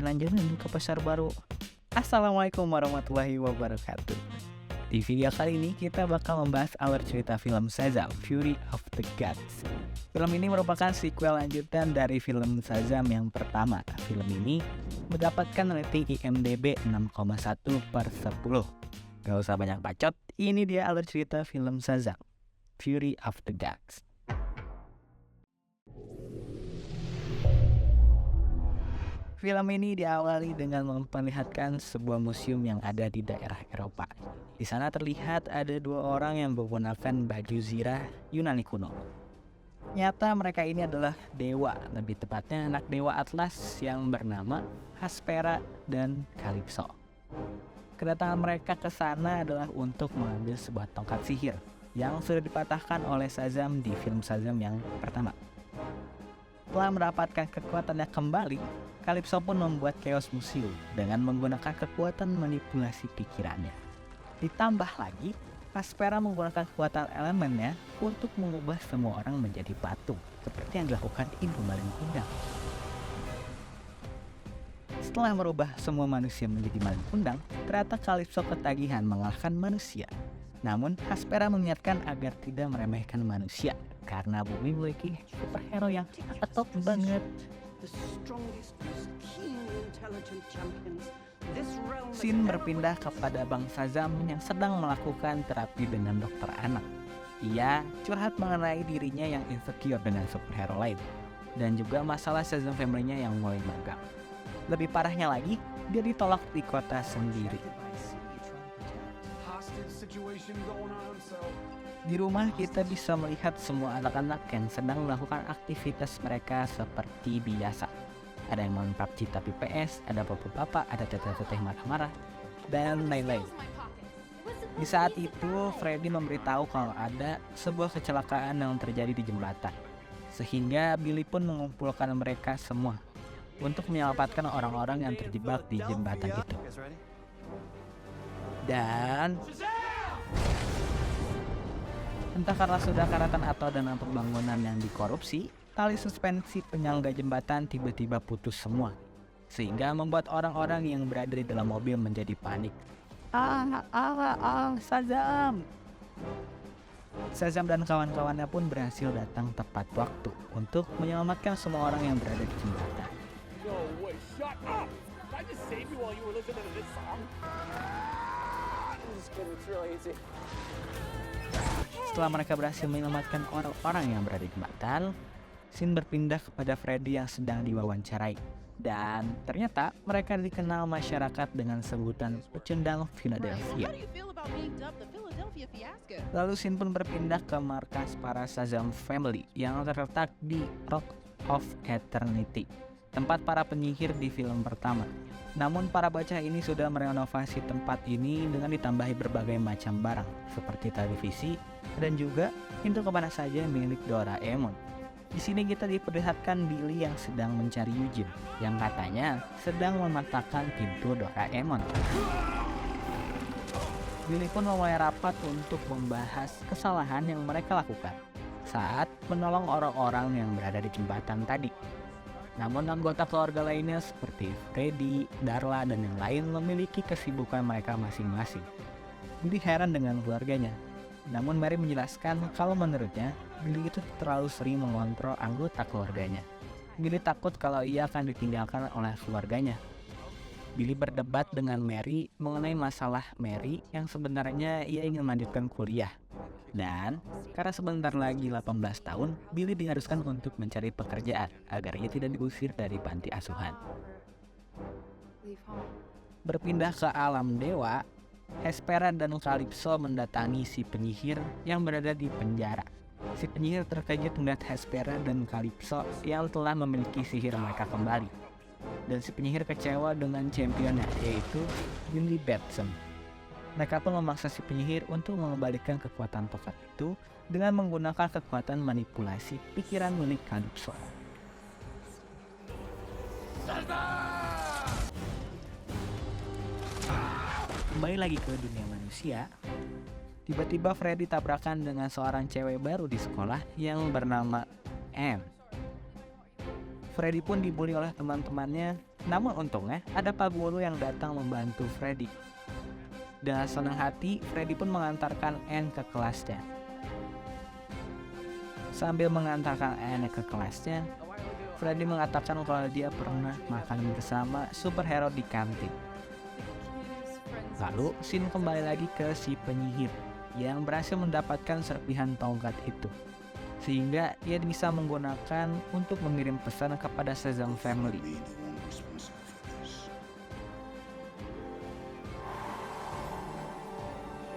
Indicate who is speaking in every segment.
Speaker 1: lanjut ke pasar baru. Assalamualaikum warahmatullahi wabarakatuh. Di video kali ini kita bakal membahas alur cerita film Shazam, Fury of the Gods. Film ini merupakan sequel lanjutan dari film Shazam yang pertama. Film ini mendapatkan rating IMDb 6,1/10. Gak usah banyak bacot, ini dia alur cerita film Shazam, Fury of the Gods. Film ini diawali dengan memperlihatkan sebuah museum yang ada di daerah Eropa. Di sana terlihat ada dua orang yang menggunakan baju zirah Yunani kuno. Nyata mereka ini adalah dewa, lebih tepatnya anak dewa Atlas yang bernama Hespera dan Calypso. Kedatangan mereka ke sana adalah untuk mengambil sebuah tongkat sihir yang sudah dipatahkan oleh Shazam di film Shazam yang pertama. Setelah mendapatkan kekuatannya kembali, Calypso pun membuat chaos museum dengan menggunakan kekuatan manipulasi pikirannya. Ditambah lagi, Hespera menggunakan kekuatan elemennya untuk mengubah semua orang menjadi patung, seperti yang dilakukan Ibu Malin Kundang. Setelah merubah semua manusia menjadi Malin Kundang, ternyata Calypso ketagihan mengalahkan manusia. Namun, Hespera mengingatkan agar tidak meremehkan manusia, karena bumi memiliki superhero yang top banget. Scene berpindah kepada Bang Shazam yang sedang melakukan terapi dengan dokter anak. Ia curhat mengenai dirinya yang insecure dengan superhero lain, dan juga masalah Shazam family-nya yang mulai magang. Lebih parahnya lagi, dia ditolak di kota sendiri. Di rumah kita bisa melihat semua anak-anak yang sedang melakukan aktivitas mereka seperti biasa. Ada yang main PUBG tapi PS, ada bapak-bapak, ada teteh-teteh marah-marah, dan lain-lain. Di saat itu, Freddy memberitahu kalau ada sebuah kecelakaan yang terjadi di jembatan. Sehingga Billy pun mengumpulkan mereka semua untuk menyelamatkan orang-orang yang terjebak di jembatan itu. Dan entah karena sudah karatan atau dana pembangunan yang dikorupsi, tali suspensi penyangga jembatan tiba-tiba putus semua, sehingga membuat orang-orang yang berada di dalam mobil menjadi panik. Shazam! Shazam dan kawan-kawannya pun berhasil datang tepat waktu untuk menyelamatkan semua orang yang berada di jembatan. Setelah mereka berhasil menyelamatkan orang-orang yang berada di jembatan, scene berpindah kepada Freddy yang sedang diwawancarai. Dan ternyata mereka dikenal masyarakat dengan sebutan pecundang Philadelphia. Lalu scene pun berpindah ke markas para Shazam Family yang terletak di Rock of Eternity, tempat para penyihir di film pertama. Namun para bocah ini sudah merenovasi tempat ini dengan ditambahi berbagai macam barang seperti televisi dan juga pintu kemana saja milik Doraemon. Di sini kita diperlihatkan Billy yang sedang mencari Eugene yang katanya sedang mematahkan pintu Doraemon. Billy pun memulai rapat untuk membahas kesalahan yang mereka lakukan saat menolong orang-orang yang berada di jembatan tadi. Namun anggota keluarga lainnya seperti Freddy, Darla, dan yang lain memiliki kesibukan mereka masing-masing. Billy heran dengan keluarganya. Namun Mary menjelaskan kalau menurutnya Billy itu terlalu sering mengontrol anggota keluarganya. Billy takut kalau ia akan ditinggalkan oleh keluarganya. Billy berdebat dengan Mary mengenai masalah Mary yang sebenarnya ia ingin melanjutkan kuliah. Dan karena sebentar lagi 18 tahun, Billy diharuskan untuk mencari pekerjaan agar ia tidak diusir dari panti asuhan. Berpindah ke alam dewa, Hespera dan Calypso mendatangi si penyihir yang berada di penjara. Si penyihir terkejut melihat Hespera dan Calypso yang telah memiliki sihir mereka kembali. Dan si penyihir kecewa dengan championnya, yaitu Billy Batson. Mereka pun memaksa si penyihir untuk mengembalikan kekuatan tongkat itu dengan menggunakan kekuatan manipulasi pikiran milik Calypso. Kembali lagi ke dunia manusia, tiba-tiba Freddy tabrakan dengan seorang cewek baru di sekolah yang bernama Anne. Freddy pun dibully oleh teman-temannya Namun untungnya ada Pak Guru yang datang membantu Freddy. Dengan senang hati, Freddy pun mengantarkan Anne ke kelasnya. Sambil mengantarkan Anne ke kelasnya, Freddy mengatakan kalau dia pernah makan bersama superhero di kantin. Lalu, scene kembali lagi ke si penyihir yang berhasil mendapatkan serpihan tongkat itu, sehingga ia bisa menggunakan untuk mengirim pesan kepada Shazam Family.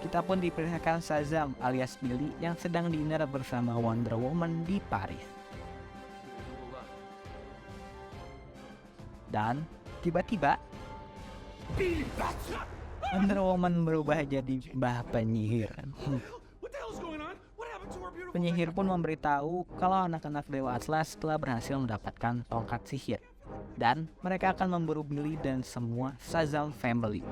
Speaker 1: Kita pun diperlihatkan Shazam alias Billy yang sedang dinner bersama Wonder Woman di Paris. Dan tiba-tiba Wonder Woman berubah jadi Mbah Penyihir. Penyihir pun memberitahu kalau anak-anak Dewa Atlas telah berhasil mendapatkan tongkat sihir, dan mereka akan memburu Billy dan semua Shazam Family.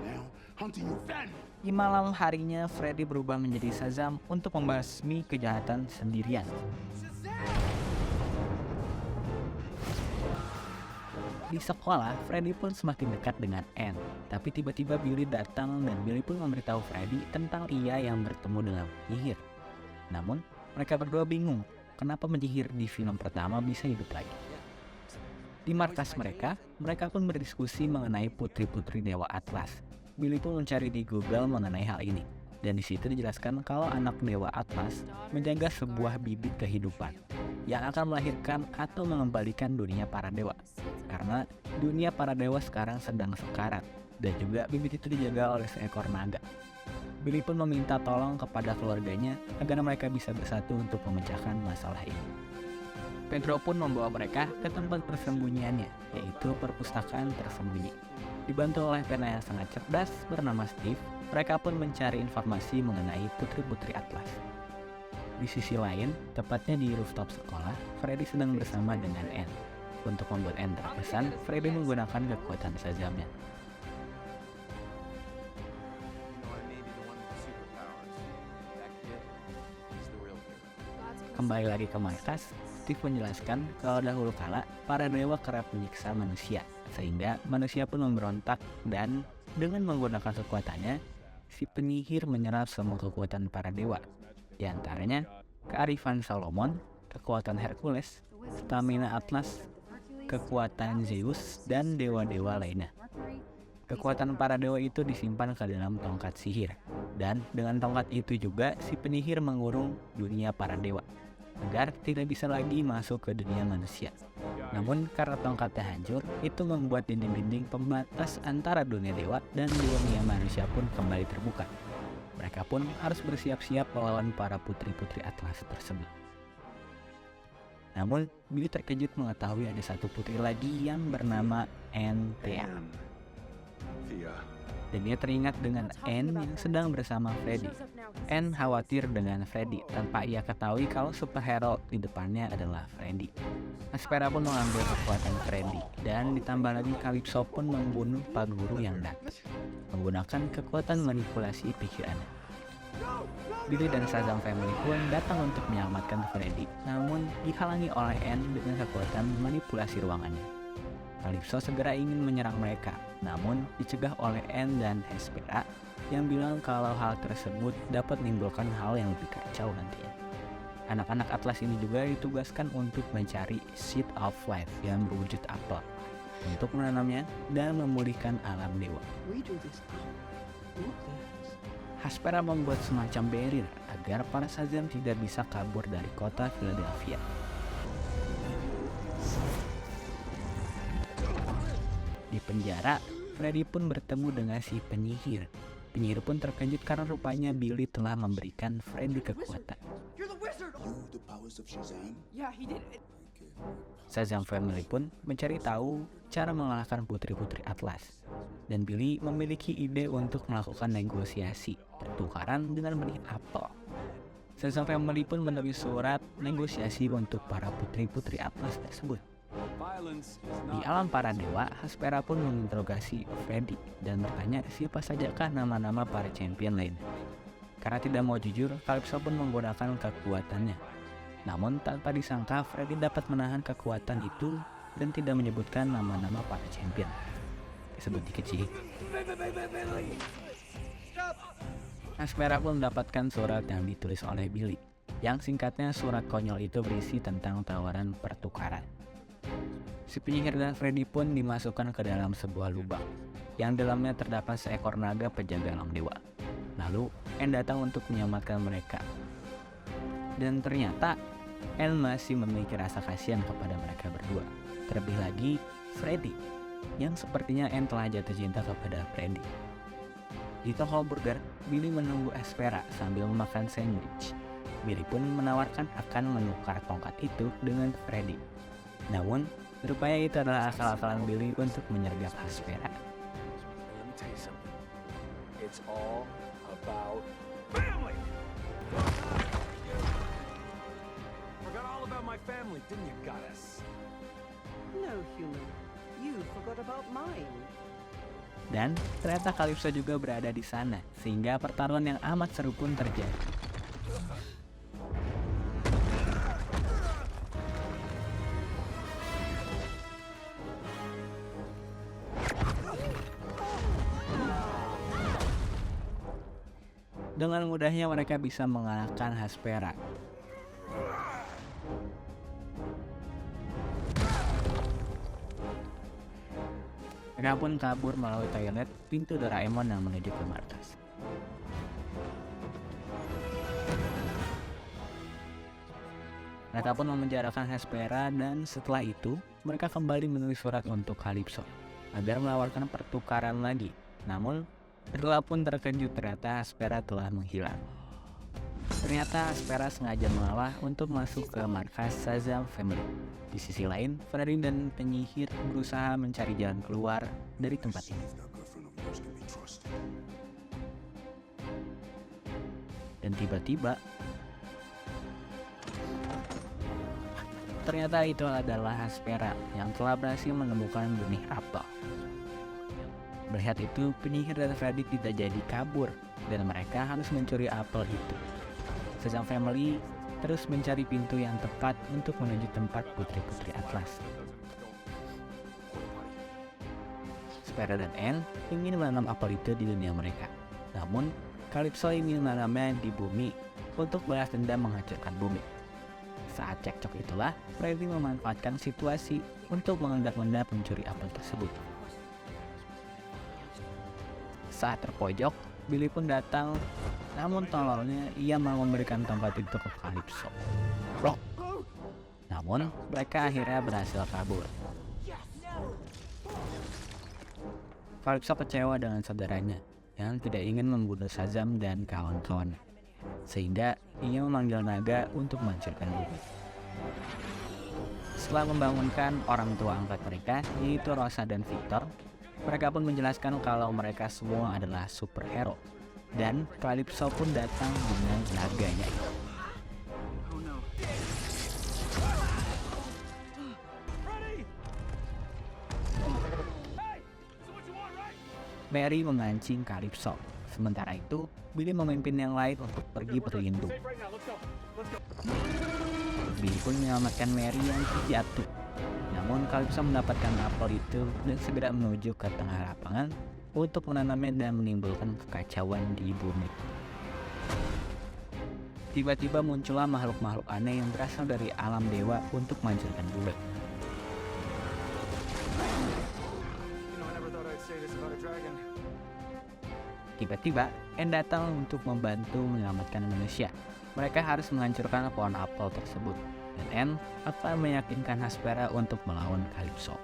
Speaker 1: Di malam harinya, Freddy berubah menjadi Shazam untuk membasmi kejahatan sendirian. Di sekolah, Freddy pun semakin dekat dengan Anne. Tapi tiba-tiba Billy datang dan Billy pun memberitahu Freddy tentang ia yang bertemu dengan penyihir. Namun, mereka berdua bingung kenapa penyihir di film pertama bisa hidup lagi. Di markas mereka pun berdiskusi mengenai putri-putri Dewa Atlas. Billy pun mencari di Google mengenai hal ini. Dan di situ dijelaskan kalau anak Dewa Atlas menjaga sebuah bibit kehidupan yang akan melahirkan atau mengembalikan dunia para dewa. Karena dunia para dewa sekarang sedang sekarat, dan juga bibit itu dijaga oleh seekor naga. Billy pun meminta tolong kepada keluarganya agar mereka bisa bersatu untuk memecahkan masalah ini. Pedro pun membawa mereka ke tempat persembunyiannya, yaitu perpustakaan tersembunyi. Dibantu oleh pena yang sangat cerdas bernama Steve, mereka pun mencari informasi mengenai putri-putri Atlas. Di sisi lain, tepatnya di rooftop sekolah, Freddy sedang bersama dengan Anne. Untuk membuat Anne terkesan, Freddy menggunakan kekuatan Shazamnya. Kembali lagi ke markas, Steve menjelaskan kalau dahulu kala para dewa kerap menyiksa manusia, sehingga manusia pun memberontak dan dengan menggunakan kekuatannya, si penyihir menyerap semua kekuatan para dewa. Di antaranya, kearifan Solomon, kekuatan Hercules, stamina Atlas, kekuatan Zeus, dan dewa-dewa lainnya. Kekuatan para dewa itu disimpan ke dalam tongkat sihir, dan dengan tongkat itu juga si penyihir mengurung dunia para dewa, agar tidak bisa lagi masuk ke dunia manusia. Namun karena tongkatnya hancur, itu membuat dinding-dinding pembatas antara dunia dewa dan dunia manusia pun kembali terbuka. Mereka pun harus bersiap-siap melawan para putri-putri Atlas tersebut. Namun, Billy terkejut mengetahui ada satu putri lagi yang bernama Anthea. Dan dia teringat dengan Anne yang sedang bersama Freddy. Anne khawatir dengan Freddy tanpa ia ketahui kalau superhero di depannya adalah Freddy. Aspera pun mengambil kekuatan Freddy, dan ditambah lagi Calypso pun membunuh Pak Guru yang datang menggunakan kekuatan manipulasi pikirannya. Billy dan Shazam Family pun datang untuk menyelamatkan Freddy, namun dihalangi oleh Anne dengan kekuatan manipulasi ruangannya. Calypso segera ingin menyerang mereka, namun dicegah oleh Anne dan Hespera yang bilang kalau hal tersebut dapat menimbulkan hal yang lebih kacau nantinya. Anak-anak Atlas ini juga ditugaskan untuk mencari Seed of Life yang berwujud apel, untuk menanamnya dan memulihkan alam dewa. Hespera membuat semacam barrier agar para Shazam tidak bisa kabur dari kota Philadelphia. Di penjara, Freddy pun bertemu dengan si penyihir. Penyihir pun terkejut karena rupanya Billy telah memberikan Freddy kekuatan. Shazam Family pun mencari tahu cara mengalahkan putri-putri Atlas. Dan Billy memiliki ide untuk melakukan negosiasi pertukaran dengan benih apel. Shazam Family pun menulis surat negosiasi untuk para putri-putri Atlas tersebut. Di alam para dewa, Hespera pun menginterogasi Freddy dan bertanya siapa sajakah nama-nama para champion lain. Karena tidak mau jujur, Calypso pun menggunakan kekuatannya. Namun tanpa disangka, Freddy dapat menahan kekuatan itu dan tidak menyebutkan nama-nama para champion. Disebut dikit sih. Aspera pun mendapatkan surat yang ditulis oleh Billy, yang singkatnya surat konyol itu berisi tentang tawaran pertukaran. Si penyihir dan Freddy pun dimasukkan ke dalam sebuah lubang, yang dalamnya terdapat seekor naga penjaga alam dewa. Lalu, Anne datang untuk menyelamatkan mereka. Dan ternyata, Anne masih memiliki rasa kasihan kepada mereka berdua. Terlebih lagi, Freddy, yang sepertinya Anne telah jatuh cinta kepada Freddy. Di toko burger, Billy menunggu Aspera sambil memakan sandwich. Billy pun menawarkan akan menukar tongkat itu dengan Freddy. Namun, rupanya itu adalah akal-akalan Billy untuk menyergap Aspera.
Speaker 2: It's all about family. Forgot all about my family, didn't you, goddess?
Speaker 3: No, human. You forgot about mine.
Speaker 1: Dan ternyata Calypso juga berada di sana, sehingga pertarungan yang amat seru pun terjadi. Dengan mudahnya mereka bisa mengalahkan Aspera. Mereka pun kabur melalui toilet pintu Doraemon yang menuju ke markas. Mereka pun memenjarakan Aspera dan setelah itu mereka kembali menulis surat untuk Calypso agar menawarkan pertukaran lagi. Namun, Drella pun terkejut ternyata Aspera telah menghilang. Ternyata Aspera sengaja mengalah untuk masuk ke markas Shazam Family. Di sisi lain, Freddy dan penyihir berusaha mencari jalan keluar dari tempat ini. Dan tiba-tiba, ternyata itu adalah Aspera yang telah berhasil menemukan benih apel. Melihat itu, penyihir dan Freddy tidak jadi kabur, dan mereka harus mencuri apel itu. Shazam Family terus mencari pintu yang tepat untuk menuju tempat putri-putri Atlas. Aspera dan Anne ingin menanam apel itu di dunia mereka. Namun, Calypso ingin menanamnya di bumi untuk balas dendam menghancurkan bumi. Saat cekcok itulah, Freddy memanfaatkan situasi untuk mengendap-endap mencuri apel tersebut. Saat terpojok, Billy pun datang, namun tololnya ia mau memberikan tongkat itu ke Calypso. Blok. Namun, mereka akhirnya berhasil kabur. Calypso kecewa dengan saudaranya yang tidak ingin membunuh Shazam dan kawan-kawan, sehingga ia memanggil naga untuk menghancurkan bumi. Setelah membangunkan orang tua angkat mereka, yaitu Rosa dan Victor, mereka pun menjelaskan kalau mereka semua adalah superhero, dan Calypso pun datang dengan naganya. Mary memancing Calypso. Sementara itu, Billy memimpin yang lain untuk pergi berlindung. Billy pun menyelamatkan Mary yang terjatuh. Namun Calypso mendapatkan apel itu dan segera menuju ke tengah lapangan untuk menanamnya dan menimbulkan kekacauan di bumi. Tiba-tiba muncullah makhluk-makhluk aneh yang berasal dari alam dewa untuk menghancurkan bumi. Tiba-tiba, Anne datang untuk membantu menyelamatkan manusia. Mereka harus menghancurkan pohon apel tersebut, dan Anne akan meyakinkan Aspera untuk melawan Calypso.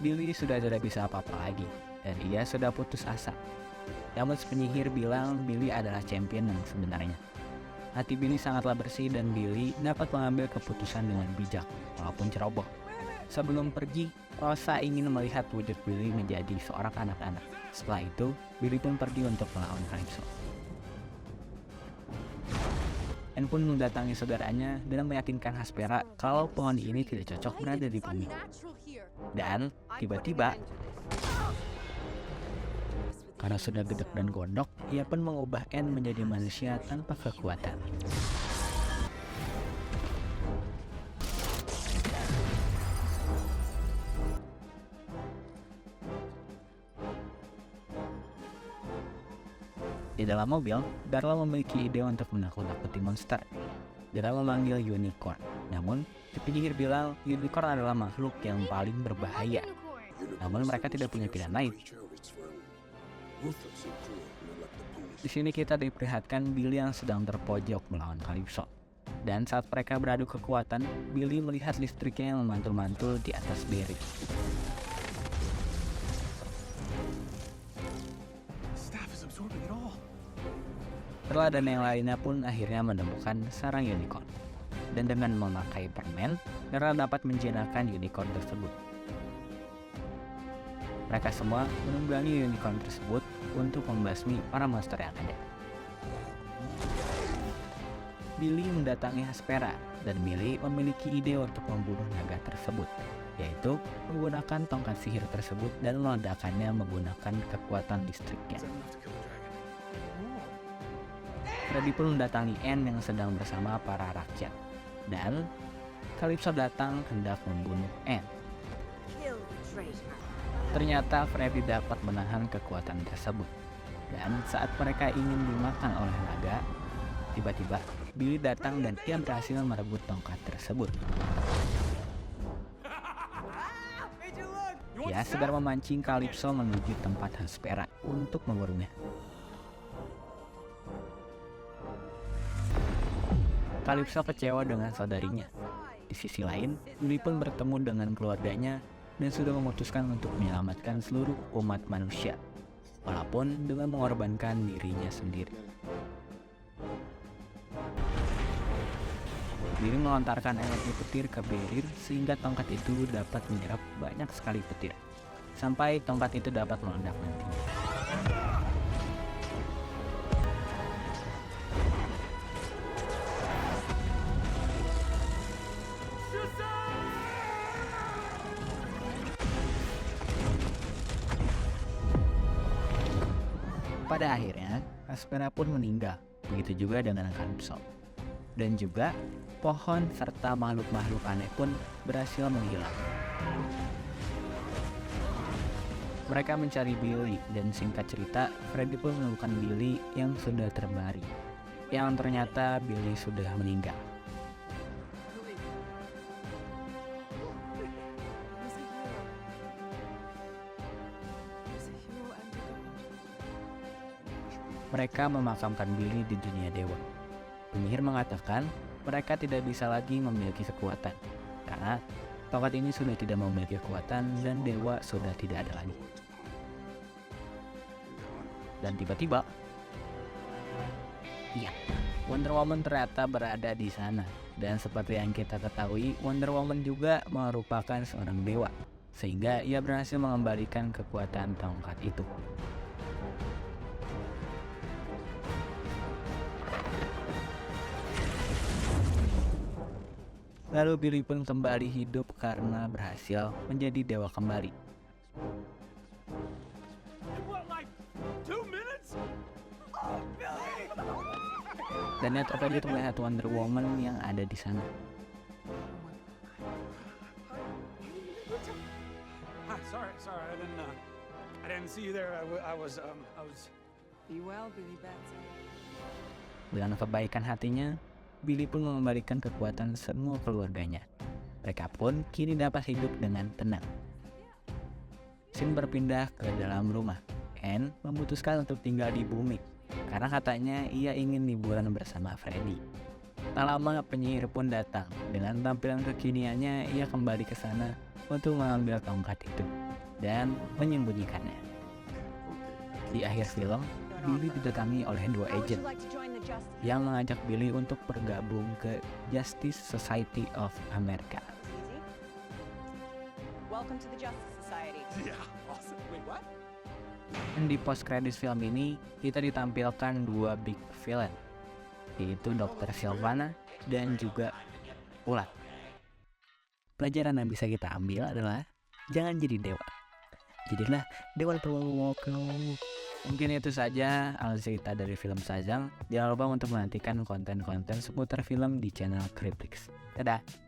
Speaker 1: Billy sudah tidak bisa apa-apa lagi, dan ia sudah putus asa. Namun penyihir bilang Billy adalah champion yang sebenarnya. Hati Billy sangatlah bersih dan Billy dapat mengambil keputusan dengan bijak, walaupun ceroboh. Sebelum pergi, Rosa ingin melihat wujud Billy menjadi seorang anak-anak. Setelah itu, Billy pun pergi untuk melawan Calypso. Anne pun mendatangi saudaranya dan meyakinkan Aspera kalau pohon ini tidak cocok berada di bumi. Dan tiba-tiba, karena sudah gedek dan gondok, ia pun mengubah Anne menjadi manusia tanpa kekuatan. Di dalam mobil, Darla memiliki ide untuk menakut-nakuti monster. Darla memanggil unicorn. Namun, si penyihir bilang unicorn adalah makhluk yang paling berbahaya. Namun mereka tidak punya pilihan lain. Di sini kita diperlihatkan Billy yang sedang terpojok melawan Calypso. Dan saat mereka beradu kekuatan, Billy melihat listriknya yang memantul-mantul di atas Barry.
Speaker 2: Staff is absorbing it all.
Speaker 1: Darla dan yang lainnya pun akhirnya menemukan sarang unicorn. Dan dengan memakai permen, Darla dapat menjinakkan unicorn tersebut. Mereka semua menunggangi unicorn tersebut untuk membasmi para monster yang ada. Billy mendatangi Hespera, dan Billy memiliki ide untuk membunuh naga tersebut, yaitu menggunakan tongkat sihir tersebut dan meledakannya menggunakan kekuatan listriknya.
Speaker 2: Is that enough to kill a dragon?
Speaker 1: Freddy pun mendatangi Anne yang sedang bersama para rakyat, dan Calypso datang hendak membunuh Anne.
Speaker 3: Kill the traitor.
Speaker 1: Ternyata Freddy dapat menahan kekuatan tersebut, dan saat mereka ingin dimakan oleh naga, tiba-tiba Billy datang dan ia berhasil merebut tongkat tersebut. Ia segera memancing Calypso menuju tempat Hespera untuk memburunya. Calypso kecewa dengan saudarinya. Di sisi lain, Billy pun bertemu dengan keluarganya dan sudah memutuskan untuk menyelamatkan seluruh umat manusia, walaupun dengan mengorbankan dirinya sendiri. Billy melontarkan energi petir ke Beryl sehingga tongkat itu dapat menyerap banyak sekali petir, sampai tongkat itu dapat meledak nantinya. Pada akhirnya, Hespera pun meninggal, begitu juga dengan Calypso. Dan juga, pohon serta makhluk-makhluk aneh pun berhasil menghilang. Mereka mencari Billy, dan singkat cerita, Freddy pun menemukan Billy yang sudah terbaring. Yang ternyata Billy sudah meninggal. Mereka memakamkan Billy di dunia dewa. Penyihir mengatakan mereka tidak bisa lagi memiliki kekuatan karena tongkat ini sudah tidak memiliki kekuatan dan dewa sudah tidak ada lagi. Dan tiba-tiba, iya, Wonder Woman ternyata berada di sana. Dan seperti yang kita ketahui, Wonder Woman juga merupakan seorang dewa, sehingga ia berhasil mengembalikan kekuatan tongkat itu. Lalu Billy pun kembali hidup karena berhasil menjadi dewa kembali.
Speaker 2: In what, like 2 minutes? Oh, Billy!
Speaker 1: Dan yang terkejut melihat Wonder Woman yang ada di sana.
Speaker 2: Sorry, I didn't see you there. I was.
Speaker 3: Be well, Billy Batson.
Speaker 1: Dengan kebaikan hatinya, Billy pun mengembalikan kekuatan semua keluarganya. Mereka pun kini dapat hidup dengan tenang. Scene berpindah ke dalam rumah. Anne memutuskan untuk tinggal di bumi karena katanya ia ingin liburan bersama Freddy. Tak lama penyihir pun datang. Dengan tampilan kekiniannya, ia kembali ke sana untuk mengambil tongkat itu dan menyembunyikannya. Di akhir film, Billy didatangi oleh dua agent yang mengajak Billy untuk bergabung ke Justice Society of America.
Speaker 4: Welcome to the Justice Society.
Speaker 2: Yeah, awesome. Wait, what?
Speaker 1: Dan di post credits film ini, kita ditampilkan dua big villain, yaitu Dr. Sylvana dan juga Ulat. Pelajaran yang bisa kita ambil adalah jangan jadi dewa. Jadilah dewa terwakil. Mungkin itu saja alur cerita dari film Shazam. Jangan lupa untuk menantikan konten-konten seputar film di channel Cryptix. Dadah!